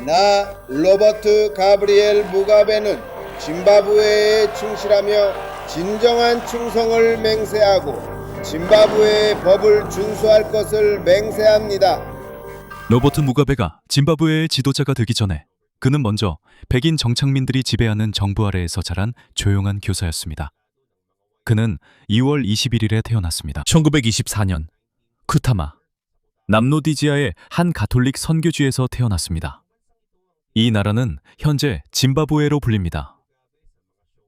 나 로버트 가브리엘 무가베는 짐바브웨에 충실하며 진정한 충성을 맹세하고 짐바브웨의 법을 준수할 것을 맹세합니다. 로버트 무가베가 짐바브웨의 지도자가 되기 전에 그는 먼저 백인 정착민들이 지배하는 정부 아래에서 자란 조용한 교사였습니다. 그는 2월 21일에 태어났습니다. 1924년 쿠타마, 남로디지아의 한 가톨릭 선교지에서 태어났습니다. 이 나라는 현재 짐바브웨로 불립니다.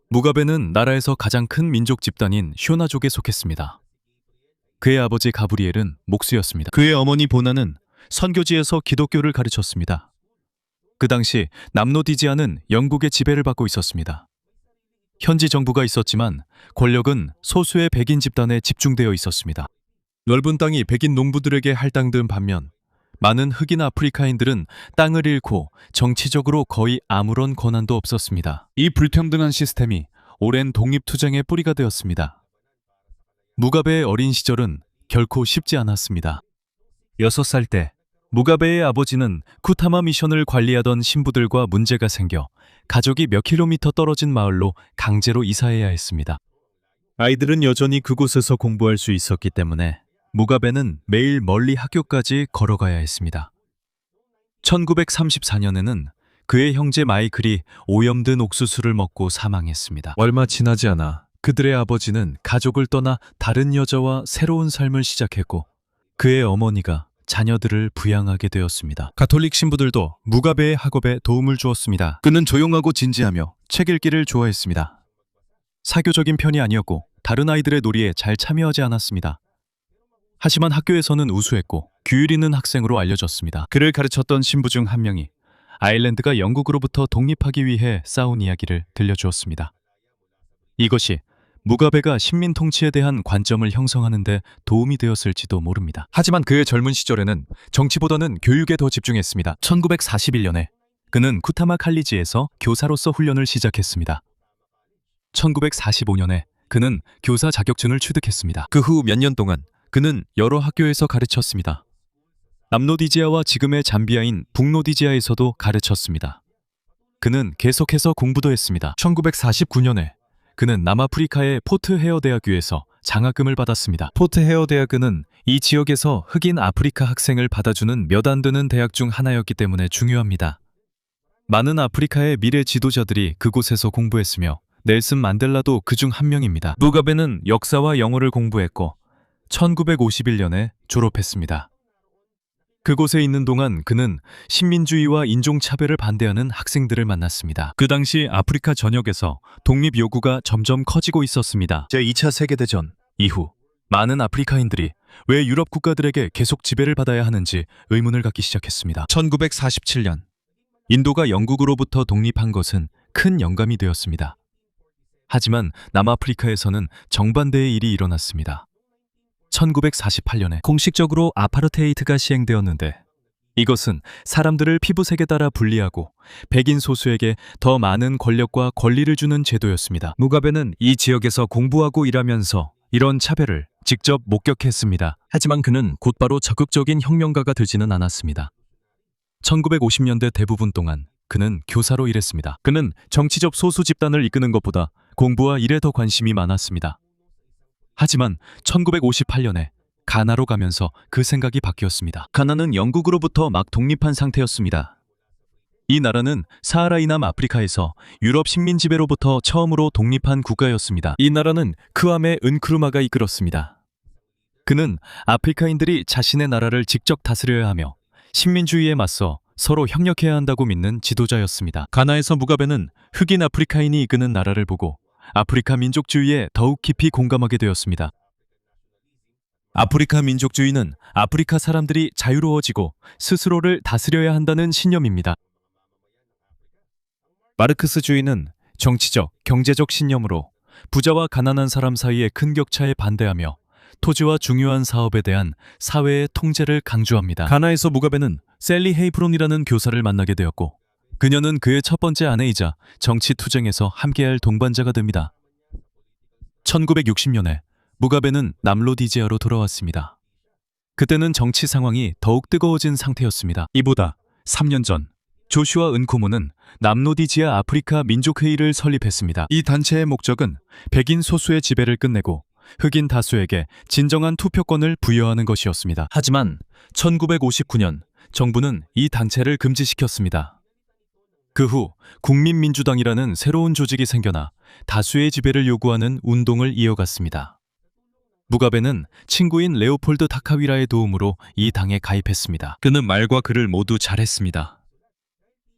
무가베는 나라에서 가장 큰 민족 집단인 쇼나족에 속했습니다. 그의 아버지 가브리엘은 목수였습니다. 그의 어머니 보나는 선교지에서 기독교를 가르쳤습니다. 그 당시 남로디지아는 영국의 지배를 받고 있었습니다. 현지 정부가 있었지만 권력은 소수의 백인 집단에 집중되어 있었습니다. 넓은 땅이 백인 농부들에게 할당된 반면 많은 흑인 아프리카인들은 땅을 잃고 정치적으로 거의 아무런 권한도 없었습니다. 이 불평등한 시스템이 오랜 독립투쟁의 뿌리가 되었습니다. 무가베의 어린 시절은 결코 쉽지 않았습니다. 6살 때 무가베의 아버지는 쿠타마 미션을 관리하던 신부들과 문제가 생겨 가족이 몇 킬로미터 떨어진 마을로 강제로 이사해야 했습니다. 아이들은 여전히 그곳에서 공부할 수 있었기 때문에 무가베는 매일 멀리 학교까지 걸어가야 했습니다. 1934년에는 그의 형제 마이클이 오염된 옥수수를 먹고 사망했습니다. 얼마 지나지 않아 그들의 아버지는 가족을 떠나 다른 여자와 새로운 삶을 시작했고 그의 어머니가 자녀들을 부양하게 되었습니다. 가톨릭 신부들도 무가베의 학업에 도움을 주었습니다. 그는 조용하고 진지하며 책 읽기를 좋아했습니다. 사교적인 편이 아니었고 다른 아이들의 놀이에 잘 참여하지 않았습니다. 하지만 학교에서는 우수했고 규율 있는 학생으로 알려졌습니다. 그를 가르쳤던 신부 중 한 명이 아일랜드가 영국으로부터 독립하기 위해 싸운 이야기를 들려주었습니다. 이것이 무가베가 식민 통치에 대한 관점을 형성하는 데 도움이 되었을지도 모릅니다. 하지만 그의 젊은 시절에는 정치보다는 교육에 더 집중했습니다. 1941년에 그는 쿠타마 칼리지에서 교사로서 훈련을 시작했습니다. 1945년에 그는 교사 자격증을 취득했습니다. 그 후 몇 년 동안 그는 여러 학교에서 가르쳤습니다. 남로디지아와 지금의 잠비아인 북로디지아에서도 가르쳤습니다. 그는 계속해서 공부도 했습니다. 1949년에 그는 남아프리카의 포트 헤어 대학교에서 장학금을 받았습니다. 포트 헤어 대학은 이 지역에서 흑인 아프리카 학생을 받아주는 몇 안 되는 대학 중 하나였기 때문에 중요합니다. 많은 아프리카의 미래 지도자들이 그곳에서 공부했으며 넬슨 만델라도 그중 한 명입니다. 무가베는 역사와 영어를 공부했고 1951년에 졸업했습니다. 그곳에 있는 동안 그는 식민주의와 인종차별을 반대하는 학생들을 만났습니다. 그 당시 아프리카 전역에서 독립 요구가 점점 커지고 있었습니다. 제2차 세계대전 이후 많은 아프리카인들이 왜 유럽 국가들에게 계속 지배를 받아야 하는지 의문을 갖기 시작했습니다. 1947년 인도가 영국으로부터 독립한 것은 큰 영감이 되었습니다. 하지만 남아프리카에서는 정반대의 일이 일어났습니다. 1948년에 공식적으로 아파르테이트가 시행되었는데 이것은 사람들을 피부색에 따라 분리하고 백인 소수에게 더 많은 권력과 권리를 주는 제도였습니다. 무가베는 이 지역에서 공부하고 일하면서 이런 차별을 직접 목격했습니다. 하지만 그는 곧바로 적극적인 혁명가가 되지는 않았습니다. 1950년대 대부분 동안 그는 교사로 일했습니다. 그는 정치적 소수 집단을 이끄는 것보다 공부와 일에 더 관심이 많았습니다. 하지만 1958년에 가나로 가면서 그 생각이 바뀌었습니다. 가나는 영국으로부터 막 독립한 상태였습니다. 이 나라는 사하라 이남 아프리카에서 유럽 식민 지배로부터 처음으로 독립한 국가였습니다. 이 나라는 크와메 은크루마가 이끌었습니다. 그는 아프리카인들이 자신의 나라를 직접 다스려야 하며 식민주의에 맞서 서로 협력해야 한다고 믿는 지도자였습니다. 가나에서 무가베는 흑인 아프리카인이 이끄는 나라를 보고 아프리카 민족주의에 더욱 깊이 공감하게 되었습니다. 아프리카 민족주의는 아프리카 사람들이 자유로워지고 스스로를 다스려야 한다는 신념입니다. 마르크스주의는 정치적, 경제적 신념으로 부자와 가난한 사람 사이의 큰 격차에 반대하며 토지와 중요한 사업에 대한 사회의 통제를 강조합니다. 가나에서 무가베는 셀리 헤이프론이라는 교사를 만나게 되었고 그녀는 그의 첫 번째 아내이자 정치 투쟁에서 함께할 동반자가 됩니다. 1960년에 무가베는 남로디지아로 돌아왔습니다. 그때는 정치 상황이 더욱 뜨거워진 상태였습니다. 이보다 3년 전 조슈아 은코모는 남로디지아 아프리카 민족회의를 설립했습니다. 이 단체의 목적은 백인 소수의 지배를 끝내고 흑인 다수에게 진정한 투표권을 부여하는 것이었습니다. 하지만 1959년 정부는 이 단체를 금지시켰습니다. 그 후 국민민주당이라는 새로운 조직이 생겨나 다수의 지배를 요구하는 운동을 이어갔습니다. 무가베는 친구인 레오폴드 타카위라의 도움으로 이 당에 가입했습니다. 그는 말과 글을 모두 잘했습니다.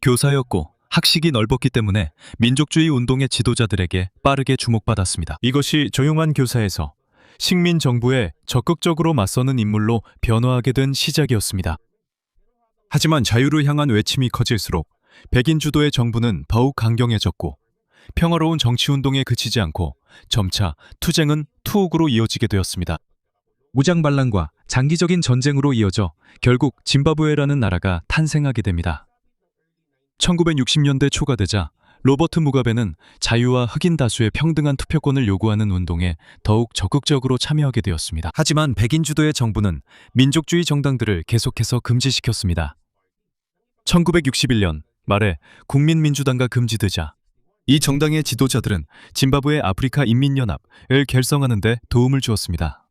교사였고 학식이 넓었기 때문에 민족주의 운동의 지도자들에게 빠르게 주목받았습니다. 이것이 조용한 교사에서 식민 정부에 적극적으로 맞서는 인물로 변화하게 된 시작이었습니다. 하지만 자유를 향한 외침이 커질수록 백인 주도의 정부는 더욱 강경해졌고 평화로운 정치운동에 그치지 않고 점차 투쟁은 투옥으로 이어지게 되었습니다. 무장반란과 장기적인 전쟁으로 이어져 결국 짐바브웨라는 나라가 탄생하게 됩니다. 1960년대 초가 되자 로버트 무가베는 자유와 흑인 다수의 평등한 투표권을 요구하는 운동에 더욱 적극적으로 참여하게 되었습니다. 하지만 백인 주도의 정부는 민족주의 정당들을 계속해서 금지시켰습니다. 1961년 말에 국민민주당과 금지되자 이 정당의 지도자들은 짐바브웨 아프리카 인민연합을 결성하는 데 도움을 주었습니다.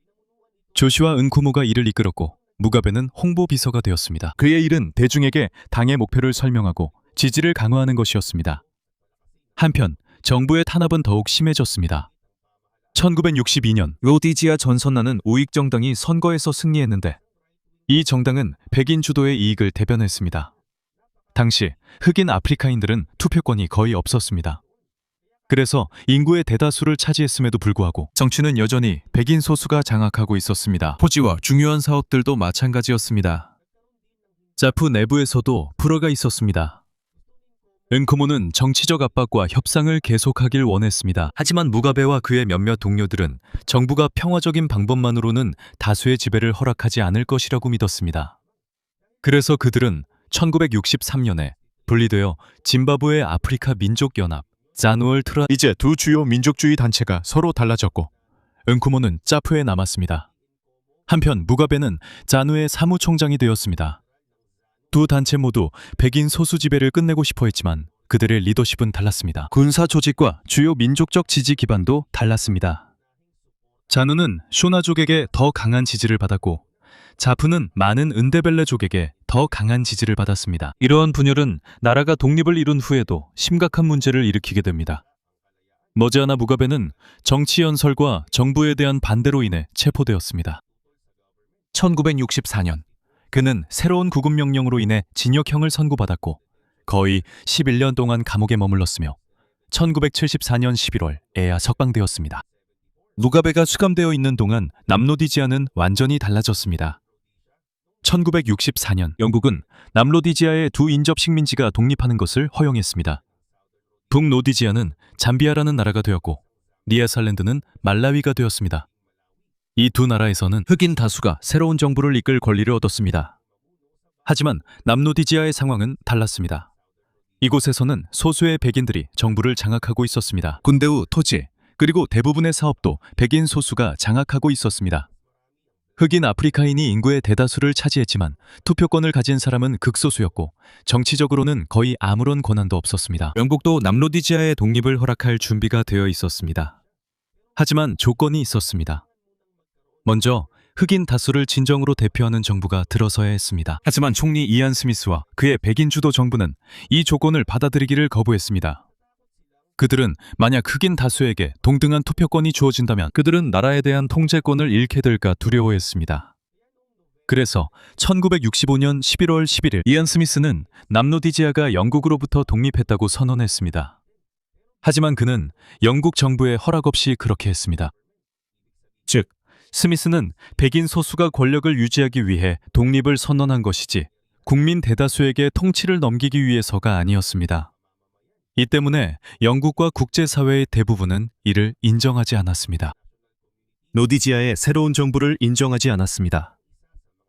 조슈아 은코모가 이를 이끌었고 무가베는 홍보비서가 되었습니다. 그의 일은 대중에게 당의 목표를 설명하고 지지를 강화하는 것이었습니다. 한편 정부의 탄압은 더욱 심해졌습니다. 1962년 로디지아 전선나는 우익정당이 선거에서 승리했는데 이 정당은 백인 주도의 이익을 대변했습니다. 당시 흑인 아프리카인들은 투표권이 거의 없었습니다. 그래서 인구의 대다수를 차지했음에도 불구하고 정치는 여전히 백인 소수가 장악하고 있었습니다. 포지와 중요한 사업들도 마찬가지였습니다. 자프 내부에서도 불화가 있었습니다. 은코모는 정치적 압박과 협상을 계속하길 원했습니다. 하지만 무가베와 그의 몇몇 동료들은 정부가 평화적인 방법만으로는 다수의 지배를 허락하지 않을 것이라고 믿었습니다. 그래서 그들은 1963년에 분리되어 짐바브웨 아프리카 민족연합 자누얼 트라 이제 두 주요 민족주의 단체가 서로 달라졌고 은코모는 짜프에 남았습니다. 한편 무가베는 자누의 사무총장이 되었습니다. 두 단체 모두 백인 소수 지배를 끝내고 싶어 했지만 그들의 리더십은 달랐습니다. 군사 조직과 주요 민족적 지지 기반도 달랐습니다. 자누는 쇼나족에게 더 강한 지지를 받았고 자프는 많은 은데벨레족에게 더 강한 지지를 받았습니다. 이러한 분열은 나라가 독립을 이룬 후에도 심각한 문제를 일으키게 됩니다. 머지않아 무가베는 정치 연설과 정부에 대한 반대로 인해 체포되었습니다. 1964년 그는 새로운 구금명령으로 인해 징역형을 선고받았고 거의 11년 동안 감옥에 머물렀으며 1974년 11월에야 석방되었습니다. 무가베가 수감되어 있는 동안 남로디지아는 완전히 달라졌습니다. 1964년 영국은 남로디지아의 두 인접 식민지가 독립하는 것을 허용했습니다. 북로디지아는 잠비아라는 나라가 되었고 니아살랜드는 말라위가 되었습니다. 이 두 나라에서는 흑인 다수가 새로운 정부를 이끌 권리를 얻었습니다. 하지만 남로디지아의 상황은 달랐습니다. 이곳에서는 소수의 백인들이 정부를 장악하고 있었습니다. 군대 후 토지, 그리고 대부분의 사업도 백인 소수가 장악하고 있었습니다. 흑인 아프리카인이 인구의 대다수를 차지했지만 투표권을 가진 사람은 극소수였고 정치적으로는 거의 아무런 권한도 없었습니다. 영국도 남로디지아의 독립을 허락할 준비가 되어 있었습니다. 하지만 조건이 있었습니다. 먼저 흑인 다수를 진정으로 대표하는 정부가 들어서야 했습니다. 하지만 총리 이안 스미스와 그의 백인 주도 정부는 이 조건을 받아들이기를 거부했습니다. 그들은 만약 흑인 다수에게 동등한 투표권이 주어진다면 그들은 나라에 대한 통제권을 잃게 될까 두려워했습니다. 그래서 1965년 11월 11일 이안 스미스는 남로디지아가 영국으로부터 독립했다고 선언했습니다. 하지만 그는 영국 정부의 허락 없이 그렇게 했습니다. 즉, 스미스는 백인 소수가 권력을 유지하기 위해 독립을 선언한 것이지 국민 대다수에게 통치를 넘기기 위해서가 아니었습니다. 이 때문에 영국과 국제사회의 대부분은 이를 인정하지 않았습니다. 로디지아의 새로운 정부를 인정하지 않았습니다.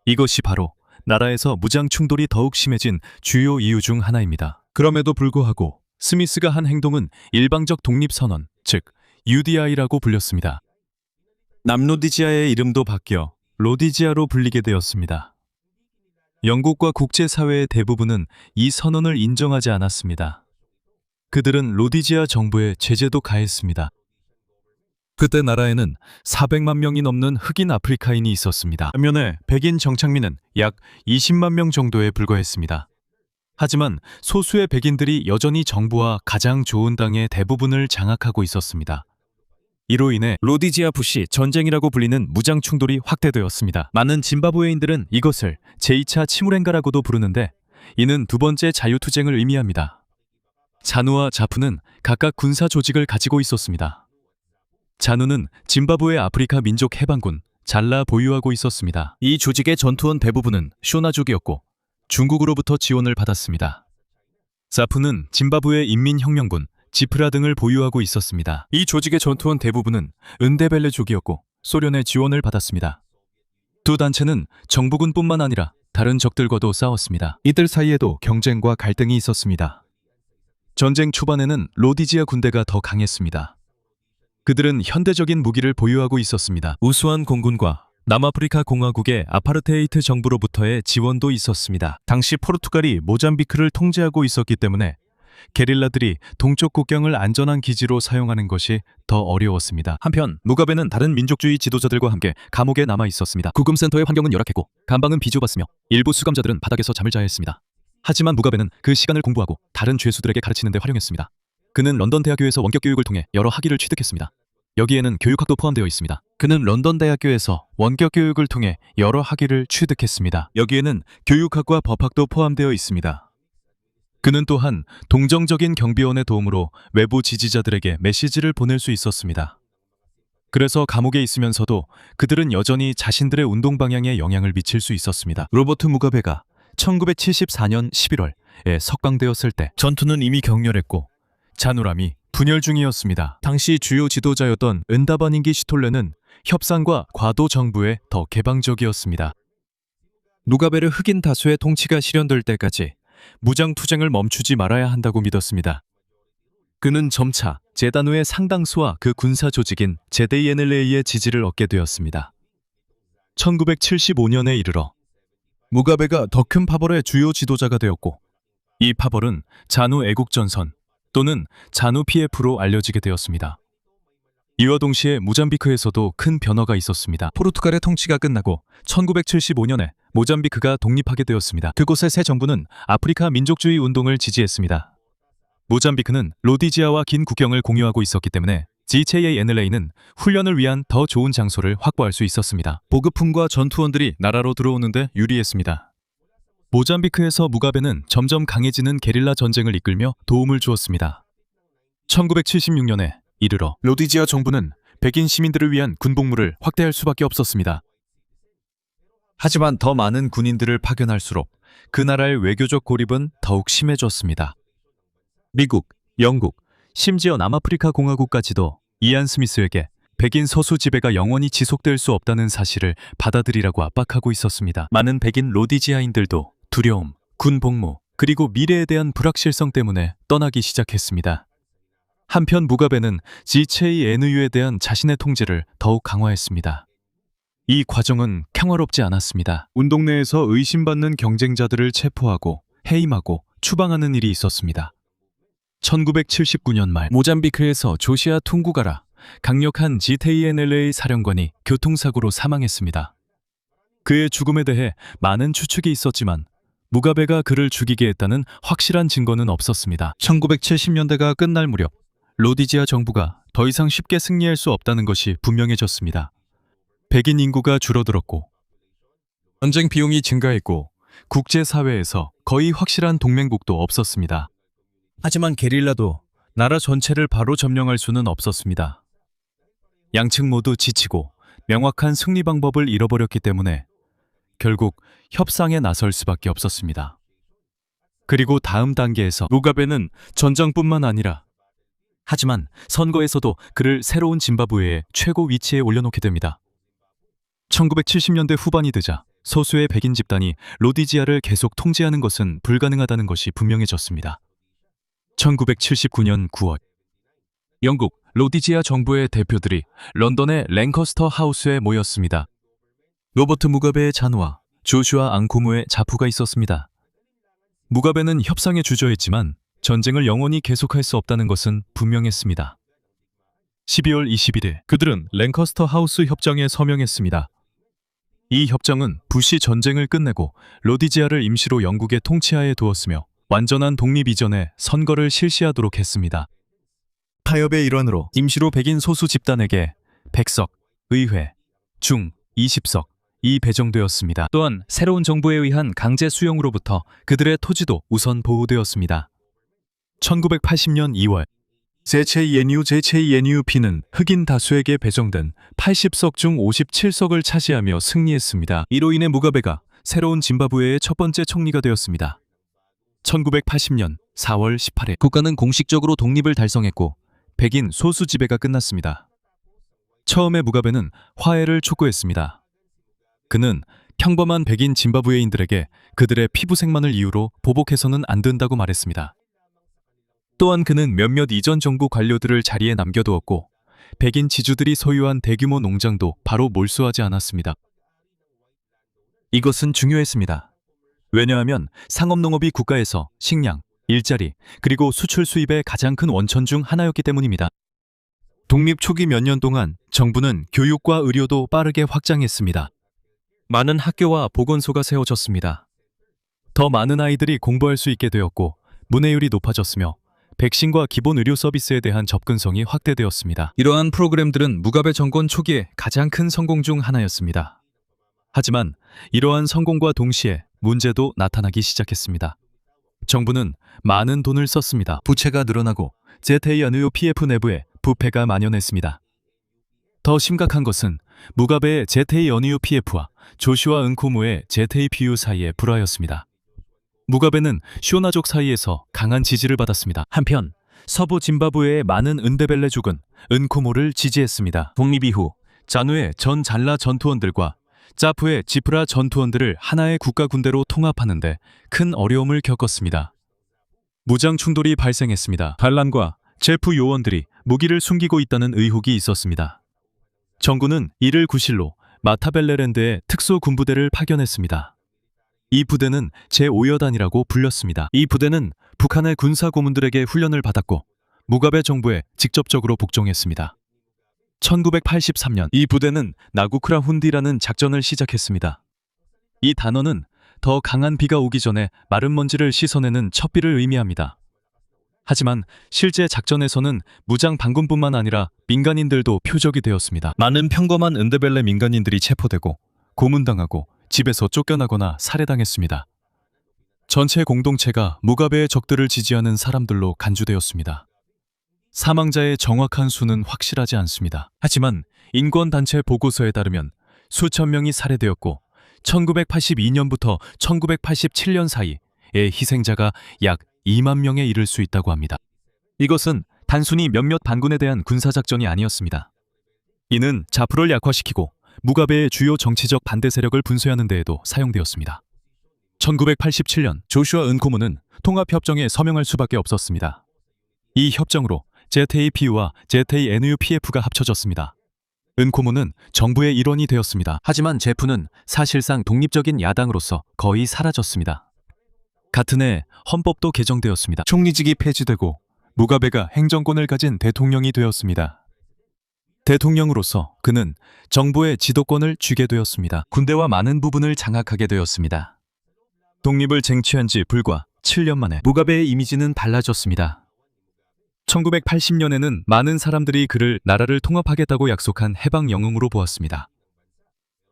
이것이 바로 나라에서 무장 충돌이 더욱 심해진 주요 이유 중 하나입니다. 그럼에도 불구하고 스미스가 한 행동은 일방적 독립선언, 즉 UDI라고 불렸습니다. 남로디지아의 이름도 바뀌어 로디지아로 불리게 되었습니다. 영국과 국제사회의 대부분은 이 선언을 인정하지 않았습니다. 그들은 로디지아 정부에 제재도 가했습니다. 그때 나라에는 400만 명이 넘는 흑인 아프리카인이 있었습니다. 반면에 백인 정착민은 약 20만 명 정도에 불과했습니다. 하지만 소수의 백인들이 여전히 정부와 가장 좋은 당의 대부분을 장악하고 있었습니다. 이로 인해 로디지아 부시 전쟁이라고 불리는 무장 충돌이 확대되었습니다. 많은 짐바브웨인들은 이것을 제2차 치무랭가라고도 부르는데 이는 두 번째 자유투쟁을 의미합니다. 자누와 자프는 각각 군사 조직을 가지고 있었습니다. 자누는 짐바브웨 아프리카 민족 해방군 잘라 보유하고 있었습니다. 이 조직의 전투원 대부분은 쇼나족이었고 중국으로부터 지원을 받았습니다. 자프는 짐바브웨 인민혁명군 지프라 등을 보유하고 있었습니다. 이 조직의 전투원 대부분은 은데벨레족이었고 소련의 지원을 받았습니다. 두 단체는 정부군뿐만 아니라 다른 적들과도 싸웠습니다. 이들 사이에도 경쟁과 갈등이 있었습니다. 전쟁 초반에는 로디지아 군대가 더 강했습니다. 그들은 현대적인 무기를 보유하고 있었습니다. 우수한 공군과 남아프리카 공화국의 아파르테이트 정부로부터의 지원도 있었습니다. 당시 포르투갈이 모잠비크를 통제하고 있었기 때문에 게릴라들이 동쪽 국경을 안전한 기지로 사용하는 것이 더 어려웠습니다. 한편 무가베는 다른 민족주의 지도자들과 함께 감옥에 남아 있었습니다. 구금센터의 환경은 열악했고 감방은 비좁았으며 일부 수감자들은 바닥에서 잠을 자야 했습니다. 하지만 무가베는 그 시간을 공부하고 다른 죄수들에게 가르치는 데 활용했습니다. 그는 런던 대학교에서 원격 교육을 통해 여러 학위를 취득했습니다. 여기에는 교육학도 포함되어 있습니다. 그는 런던 대학교에서 원격 교육을 통해 여러 학위를 취득했습니다. 여기에는 교육학과 법학도 포함되어 있습니다. 그는 또한 동정적인 경비원의 도움으로 외부 지지자들에게 메시지를 보낼 수 있었습니다. 그래서 감옥에 있으면서도 그들은 여전히 자신들의 운동 방향에 영향을 미칠 수 있었습니다. 로버트 무가베가 1974년 11월에 석방되었을 때 전투는 이미 격렬했고 자누람이 분열 중이었습니다. 당시 주요 지도자였던 은다바닝기 시톨레는 협상과 과도 정부에 더 개방적이었습니다. 무가베르 흑인 다수의 통치가 실현될 때까지 무장 투쟁을 멈추지 말아야 한다고 믿었습니다. 그는 점차 제다누의 상당수와 그 군사 조직인 제데이에넬레이의 지지를 얻게 되었습니다. 1975년에 이르러 무가베가 더 큰 파벌의 주요 지도자가 되었고 이 파벌은 자누 애국전선 또는 자누 PF로 알려지게 되었습니다. 이와 동시에 모잠비크에서도 큰 변화가 있었습니다. 포르투갈의 통치가 끝나고 1975년에 모잠비크가 독립하게 되었습니다. 그곳의 새 정부는 아프리카 민족주의 운동을 지지했습니다. 모잠비크는 로디지아와 긴 국경을 공유하고 있었기 때문에 GHANLA는 훈련을 위한 더 좋은 장소를 확보할 수 있었습니다. 보급품과 전투원들이 나라로 들어오는데 유리했습니다. 모잠비크에서 무가베는 점점 강해지는 게릴라 전쟁을 이끌며 도움을 주었습니다. 1976년에 이르러 로디지아 정부는 백인 시민들을 위한 군복무를 확대할 수밖에 없었습니다. 하지만 더 많은 군인들을 파견할수록 그 나라의 외교적 고립은 더욱 심해졌습니다. 미국, 영국, 심지어 남아프리카 공화국까지도 이안 스미스에게 백인 서수 지배가 영원히 지속될 수 없다는 사실을 받아들이라고 압박하고 있었습니다. 많은 백인 로디지아인들도 두려움, 군 복무, 그리고 미래에 대한 불확실성 때문에 떠나기 시작했습니다. 한편 무가베는 GHANU에 대한 자신의 통제를 더욱 강화했습니다. 이 과정은 평화롭지 않았습니다. 운동 내에서 의심받는 경쟁자들을 체포하고 해임하고 추방하는 일이 있었습니다. 1979년 말 모잠비크에서 조시아 퉁구가라 강력한 GHANLA 사령관이 교통사고로 사망했습니다. 그의 죽음에 대해 많은 추측이 있었지만 무가베가 그를 죽이게 했다는 확실한 증거는 없었습니다. 1970년대가 끝날 무렵 로디지아 정부가 더 이상 쉽게 승리할 수 없다는 것이 분명해졌습니다. 백인 인구가 줄어들었고 전쟁 비용이 증가했고 국제사회에서 거의 확실한 동맹국도 없었습니다. 하지만 게릴라도 나라 전체를 바로 점령할 수는 없었습니다. 양측 모두 지치고 명확한 승리 방법을 잃어버렸기 때문에 결국 협상에 나설 수밖에 없었습니다. 그리고 다음 단계에서 무가베는 전장뿐만 아니라 하지만 선거에서도 그를 새로운 짐바브웨의 최고 위치에 올려놓게 됩니다. 1970년대 후반이 되자 소수의 백인 집단이 로디지아를 계속 통제하는 것은 불가능하다는 것이 분명해졌습니다. 1979년 9월 영국 로디지아 정부의 대표들이 런던의 랭커스터 하우스에 모였습니다. 로버트 무가베의 자누와 조슈아 앙코무의 자푸가 있었습니다. 무가베는 협상에 주저했지만 전쟁을 영원히 계속할 수 없다는 것은 분명했습니다. 12월 21일 그들은 랭커스터 하우스 협정에 서명했습니다. 이 협정은 부시 전쟁을 끝내고 로디지아를 임시로 영국의 통치하에 두었으며 완전한 독립 이전에 선거를 실시하도록 했습니다. 타협의 일환으로 임시로 백인 소수 집단에게 100석, 의회, 중 20석이 배정되었습니다. 또한 새로운 정부에 의한 강제 수용으로부터 그들의 토지도 우선 보호되었습니다. 1980년 2월 제체이NUP는 흑인 다수에게 배정된 80석 중 57석을 차지하며 승리했습니다. 이로 인해 무가베가 새로운 짐바브웨의 첫 번째 총리가 되었습니다. 1980년 4월 18일 국가는 공식적으로 독립을 달성했고 백인 소수 지배가 끝났습니다. 처음에 무가베는 화해를 촉구했습니다. 그는 평범한 백인 짐바브웨인들에게 그들의 피부색만을 이유로 보복해서는 안 된다고 말했습니다. 또한 그는 몇몇 이전 정부 관료들을 자리에 남겨두었고 백인 지주들이 소유한 대규모 농장도 바로 몰수하지 않았습니다. 이것은 중요했습니다. 왜냐하면 상업농업이 국가에서 식량, 일자리, 그리고 수출 수입의 가장 큰 원천 중 하나였기 때문입니다. 독립 초기 몇 년 동안 정부는 교육과 의료도 빠르게 확장했습니다. 많은 학교와 보건소가 세워졌습니다. 더 많은 아이들이 공부할 수 있게 되었고 문해율이 높아졌으며 백신과 기본 의료 서비스에 대한 접근성이 확대되었습니다. 이러한 프로그램들은 무가베 정권 초기에 가장 큰 성공 중 하나였습니다. 하지만 이러한 성공과 동시에 문제도 나타나기 시작했습니다. 정부는 많은 돈을 썼습니다. 부채가 늘어나고 ZANUPF 내부에 부패가 만연했습니다. 더 심각한 것은 무가베의 ZANUPF와 조슈아 은코무의 ZAPU 사이의 불화였습니다. 무가베는 쇼나족 사이에서 강한 지지를 받았습니다. 한편 서부 짐바브웨의 많은 은데벨레족은 은코모를 지지했습니다. 독립 이후 자누의 전 잘라 전투원들과 짜푸의 지프라 전투원들을 하나의 국가 군대로 통합하는데 큰 어려움을 겪었습니다. 무장 충돌이 발생했습니다. 반란과 제프 요원들이 무기를 숨기고 있다는 의혹이 있었습니다. 정부는 이를 구실로 마타벨레랜드에 특수 군부대를 파견했습니다. 이 부대는 제5여단이라고 불렸습니다. 이 부대는 북한의 군사 고문들에게 훈련을 받았고 무가베 정부에 직접적으로 복종했습니다. 1983년 이 부대는 나구크라 훈디라는 작전을 시작했습니다. 이 단어는 더 강한 비가 오기 전에 마른 먼지를 씻어내는 첩비를 의미합니다. 하지만 실제 작전에서는 무장 반군뿐만 아니라 민간인들도 표적이 되었습니다. 많은 평범한 은데벨레 민간인들이 체포되고 고문당하고 집에서 쫓겨나거나 살해당했습니다. 전체 공동체가 무가베의 적들을 지지하는 사람들로 간주되었습니다. 사망자의 정확한 수는 확실하지 않습니다. 하지만 인권단체 보고서에 따르면 수천 명이 살해되었고 1982년부터 1987년 사이에 희생자가 약 2만 명에 이를 수 있다고 합니다. 이것은 단순히 몇몇 반군에 대한 군사작전이 아니었습니다. 이는 자프를 약화시키고 무가베의 주요 정치적 반대 세력을 분쇄하는 데에도 사용되었습니다. 1987년 조슈아 은코무는 통합협정에 서명할 수밖에 없었습니다. 이 협정으로 ZAPU와 ZANUPF가 합쳐졌습니다. 은코무는 정부의 일원이 되었습니다. 하지만 제프는 사실상 독립적인 야당으로서 거의 사라졌습니다. 같은 해 헌법도 개정되었습니다. 총리직이 폐지되고 무가베가 행정권을 가진 대통령이 되었습니다. 대통령으로서 그는 정부의 지도권을 쥐게 되었습니다. 군대와 많은 부분을 장악하게 되었습니다. 독립을 쟁취한 지 불과 7년 만에 무가베의 이미지는 달라졌습니다. 1980년에는 많은 사람들이 그를 나라를 통합하겠다고 약속한 해방 영웅으로 보았습니다.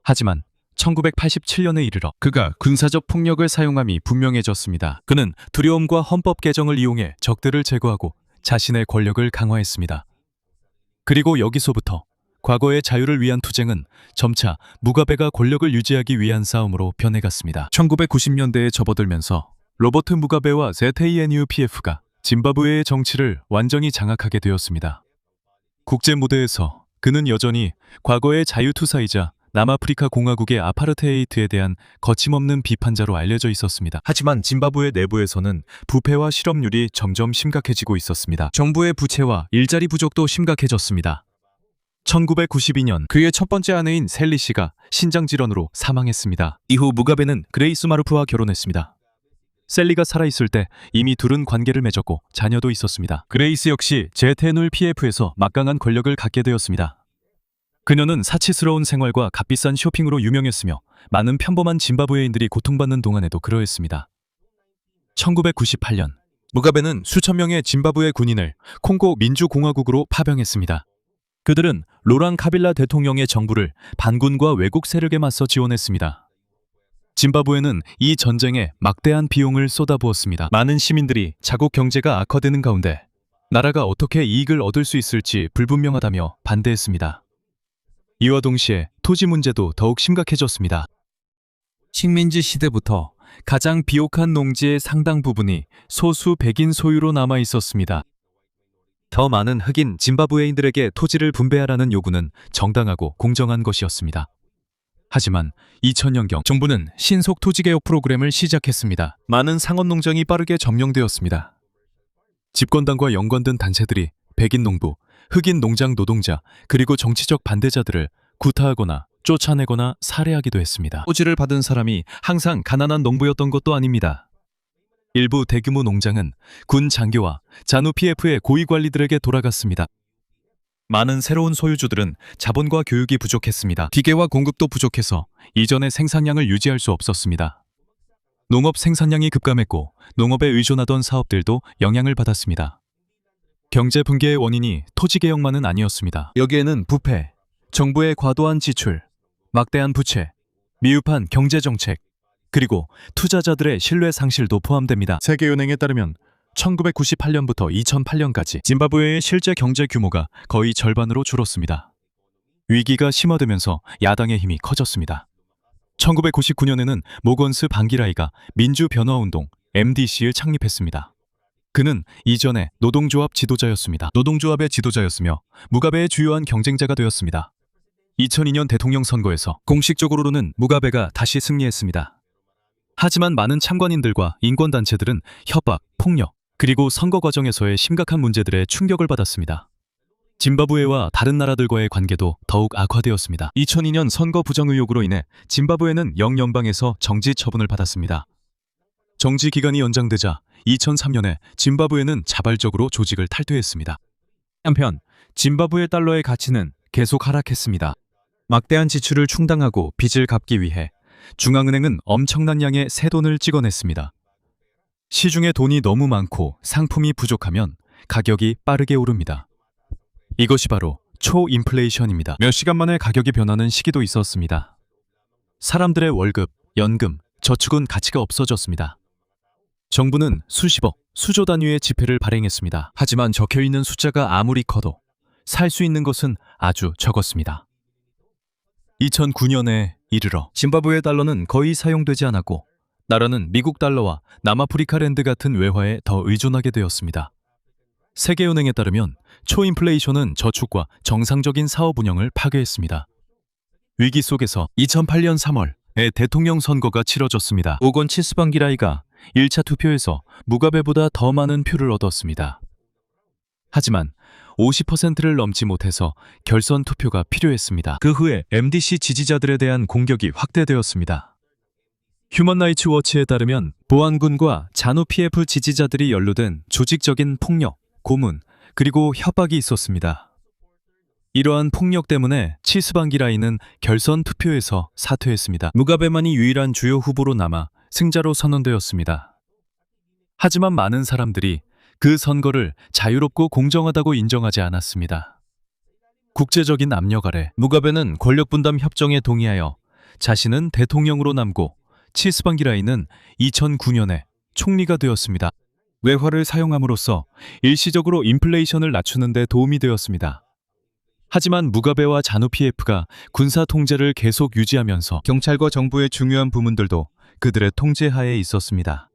하지만 1987년에 이르러 그가 군사적 폭력을 사용함이 분명해졌습니다. 그는 두려움과 헌법 개정을 이용해 적들을 제거하고 자신의 권력을 강화했습니다. 그리고 여기서부터 과거의 자유를 위한 투쟁은 점차 무가베가 권력을 유지하기 위한 싸움으로 변해갔습니다. 1990년대에 접어들면서 로버트 무가베와 ZANUPF가 짐바브웨의 정치를 완전히 장악하게 되었습니다. 국제 무대에서 그는 여전히 과거의 자유투사이자 남아프리카 공화국의 아파르테이트에 대한 거침없는 비판자로 알려져 있었습니다. 하지만 짐바브웨 내부에서는 부패와 실업률이 점점 심각해지고 있었습니다. 정부의 부채와 일자리 부족도 심각해졌습니다. 1992년 그의 첫 번째 아내인 셀리 씨가 신장 질환으로 사망했습니다. 이후 무가베는 그레이스 마루프와 결혼했습니다. 셀리가 살아있을 때 이미 둘은 관계를 맺었고 자녀도 있었습니다. 그레이스 역시 제테놀 PF에서 막강한 권력을 갖게 되었습니다. 그녀는 사치스러운 생활과 값비싼 쇼핑으로 유명했으며 많은 평범한 짐바브웨인들이 고통받는 동안에도 그러했습니다. 1998년 무가베는 수천 명의 짐바브웨 군인을 콩고 민주공화국으로 파병했습니다. 그들은 로랑 카빌라 대통령의 정부를 반군과 외국 세력에 맞서 지원했습니다. 짐바브웨는 이 전쟁에 막대한 비용을 쏟아부었습니다. 많은 시민들이 자국 경제가 악화되는 가운데 나라가 어떻게 이익을 얻을 수 있을지 불분명하다며 반대했습니다. 이와 동시에 토지 문제도 더욱 심각해졌습니다. 식민지 시대부터 가장 비옥한 농지의 상당 부분이 소수 백인 소유로 남아 있었습니다. 더 많은 흑인 짐바브웨인들에게 토지를 분배하라는 요구는 정당하고 공정한 것이었습니다. 하지만 2000년경 정부는 신속 토지개혁 프로그램을 시작했습니다. 많은 상업 농장이 빠르게 점령되었습니다. 집권당과 연관된 단체들이 백인 농부, 흑인 농장 노동자, 그리고 정치적 반대자들을 구타하거나 쫓아내거나 살해하기도 했습니다. 토지를 받은 사람이 항상 가난한 농부였던 것도 아닙니다. 일부 대규모 농장은 군 장교와 잔우 PF의 고위 관리들에게 돌아갔습니다. 많은 새로운 소유주들은 자본과 교육이 부족했습니다. 기계와 공급도 부족해서 이전의 생산량을 유지할 수 없었습니다. 농업 생산량이 급감했고 농업에 의존하던 사업들도 영향을 받았습니다. 경제 붕괴의 원인이 토지 개혁만은 아니었습니다. 여기에는 부패, 정부의 과도한 지출, 막대한 부채, 미흡한 경제 정책, 그리고 투자자들의 신뢰 상실도 포함됩니다. 세계은행에 따르면 1998년부터 2008년까지 짐바브웨의 실제 경제 규모가 거의 절반으로 줄었습니다. 위기가 심화되면서 야당의 힘이 커졌습니다. 1999년에는 모건스 방기라이가 민주변화운동 MDC를 창립했습니다. 그는 이전에 노동조합 지도자였습니다. 노동조합의 지도자였으며 무가베의 주요한 경쟁자가 되었습니다. 2002년 대통령 선거에서 공식적으로는 무가베가 다시 승리했습니다. 하지만 많은 참관인들과 인권단체들은 협박, 폭력, 그리고 선거 과정에서의 심각한 문제들에 충격을 받았습니다. 짐바브웨와 다른 나라들과의 관계도 더욱 악화되었습니다. 2002년 선거 부정 의혹으로 인해 짐바브웨는 영연방에서 정지 처분을 받았습니다. 정지 기간이 연장되자 2003년에 짐바브웨는 자발적으로 조직을 탈퇴했습니다. 한편 짐바브웨 달러의 가치는 계속 하락했습니다. 막대한 지출을 충당하고 빚을 갚기 위해 중앙은행은 엄청난 양의 새 돈을 찍어냈습니다. 시중에 돈이 너무 많고 상품이 부족하면 가격이 빠르게 오릅니다. 이것이 바로 초인플레이션입니다. 몇 시간 만에 가격이 변하는 시기도 있었습니다. 사람들의 월급, 연금, 저축은 가치가 없어졌습니다. 정부는 수십억, 수조 단위의 지폐를 발행했습니다. 하지만 적혀있는 숫자가 아무리 커도 살 수 있는 것은 아주 적었습니다. 2009년에 이르러 짐바브웨 달러는 거의 사용되지 않았고 나라는 미국 달러와 남아프리카 랜드 같은 외화에 더 의존하게 되었습니다. 세계은행에 따르면 초인플레이션은 저축과 정상적인 사업 운영을 파괴했습니다. 위기 속에서 2008년 3월에 대통령 선거가 치러졌습니다. 오건 치스방기라이가 1차 투표에서 무가베보다 더 많은 표를 얻었습니다. 하지만 50%를 넘지 못해서 결선 투표가 필요했습니다. 그 후에 MDC 지지자들에 대한 공격이 확대되었습니다. 휴먼 라이츠 워치에 따르면 보안군과 잔우 PF 지지자들이 연루된 조직적인 폭력, 고문, 그리고 협박이 있었습니다. 이러한 폭력 때문에 치스방기라이는 결선 투표에서 사퇴했습니다. 무가베만이 유일한 주요 후보로 남아 승자로 선언되었습니다. 하지만 많은 사람들이 그 선거를 자유롭고 공정하다고 인정하지 않았습니다. 국제적인 압력 아래 무가베는 권력분담 협정에 동의하여 자신은 대통령으로 남고 치스방기라이는 2009년에 총리가 되었습니다. 외화를 사용함으로써 일시적으로 인플레이션을 낮추는 데 도움이 되었습니다. 하지만 무가베와 잔우 PF가 군사 통제를 계속 유지하면서 경찰과 정부의 중요한 부문들도 그들의 통제하에 있었습니다.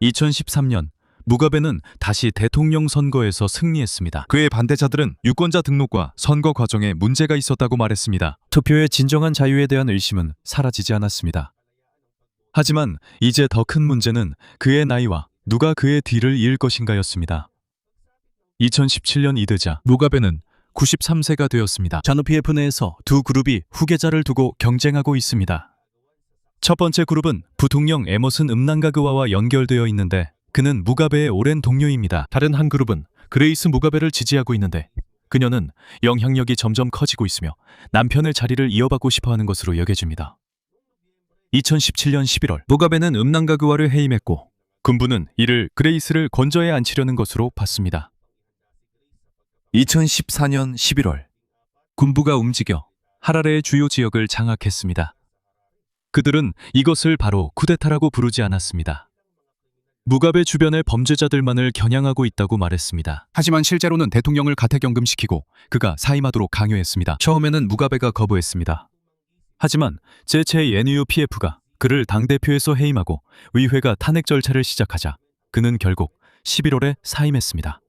2013년 무가베는 다시 대통령 선거에서 승리했습니다. 그의 반대자들은 유권자 등록과 선거 과정에 문제가 있었다고 말했습니다. 투표의 진정한 자유에 대한 의심은 사라지지 않았습니다. 하지만 이제 더 큰 문제는 그의 나이와 누가 그의 뒤를 이을 것인가였습니다. 2017년 이르자 무가베는 93세가 되었습니다. 자누피에프 내에서 두 그룹이 후계자를 두고 경쟁하고 있습니다. 첫 번째 그룹은 부통령 에머슨 음낭가그와와 연결되어 있는데 그는 무가베의 오랜 동료입니다. 다른 한 그룹은 그레이스 무가베를 지지하고 있는데 그녀는 영향력이 점점 커지고 있으며 남편의 자리를 이어받고 싶어하는 것으로 여겨집니다. 2017년 11월 무가베는 음낭가그와를 해임했고 군부는 이를 그레이스를 건져에 앉히려는 것으로 봤습니다. 2014년 11월 군부가 움직여 하라레의 주요 지역을 장악했습니다. 그들은 이것을 바로 쿠데타라고 부르지 않았습니다. 무가베 주변의 범죄자들만을 겨냥하고 있다고 말했습니다. 하지만 실제로는 대통령을 가택연금시키고 그가 사임하도록 강요했습니다. 처음에는 무가베가 거부했습니다. 하지만 제체 NUPF가 그를 당대표에서 해임하고 의회가 탄핵 절차를 시작하자 그는 결국 11월에 사임했습니다.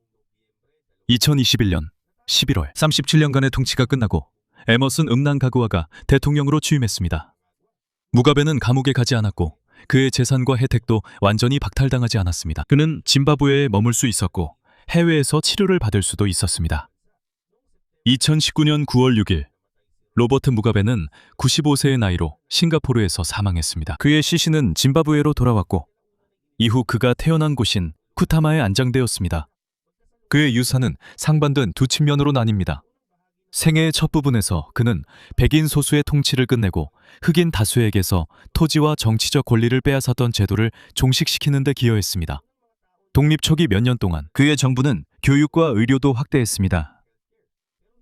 2021년 11월 37년간의 통치가 끝나고 에머슨 음낭가그와가 대통령으로 취임했습니다. 무가베는 감옥에 가지 않았고 그의 재산과 혜택도 완전히 박탈당하지 않았습니다. 그는 짐바브웨에 머물 수 있었고 해외에서 치료를 받을 수도 있었습니다. 2019년 9월 6일 로버트 무가베는 95세의 나이로 싱가포르에서 사망했습니다. 그의 시신은 짐바브웨로 돌아왔고 이후 그가 태어난 곳인 쿠타마에 안장되었습니다. 그의 유산은 상반된 두 측면으로 나뉩니다. 생애의 첫 부분에서 그는 백인 소수의 통치를 끝내고 흑인 다수에게서 토지와 정치적 권리를 빼앗았던 제도를 종식시키는 데 기여했습니다. 독립 초기 몇 년 동안 그의 정부는 교육과 의료도 확대했습니다.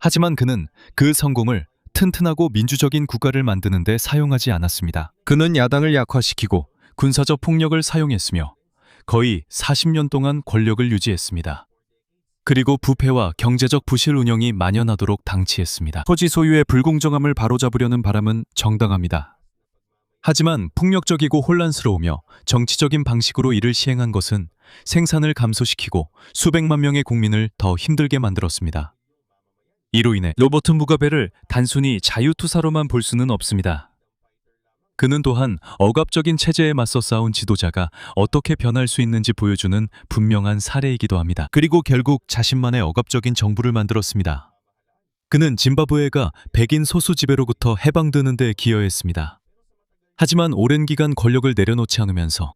하지만 그는 그 성공을 튼튼하고 민주적인 국가를 만드는 데 사용하지 않았습니다. 그는 야당을 약화시키고 군사적 폭력을 사용했으며 거의 40년 동안 권력을 유지했습니다. 그리고 부패와 경제적 부실 운영이 만연하도록 방치했습니다. 토지 소유의 불공정함을 바로잡으려는 바람은 정당합니다. 하지만 폭력적이고 혼란스러우며 정치적인 방식으로 이를 시행한 것은 생산을 감소시키고 수백만 명의 국민을 더 힘들게 만들었습니다. 이로 인해 로버트 무가베를 단순히 자유투사로만 볼 수는 없습니다. 그는 또한 억압적인 체제에 맞서 싸운 지도자가 어떻게 변할 수 있는지 보여주는 분명한 사례이기도 합니다. 그리고 결국 자신만의 억압적인 정부를 만들었습니다. 그는 짐바브웨가 백인 소수 지배로부터 해방되는 데 기여했습니다. 하지만 오랜 기간 권력을 내려놓지 않으면서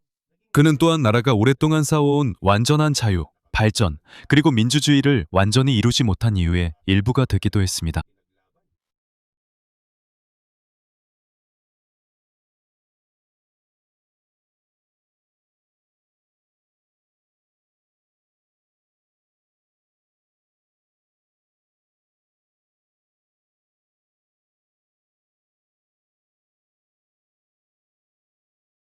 그는 또한 나라가 오랫동안 쌓아온 완전한 자유, 발전, 그리고 민주주의를 완전히 이루지 못한 이유의 일부가 되기도 했습니다.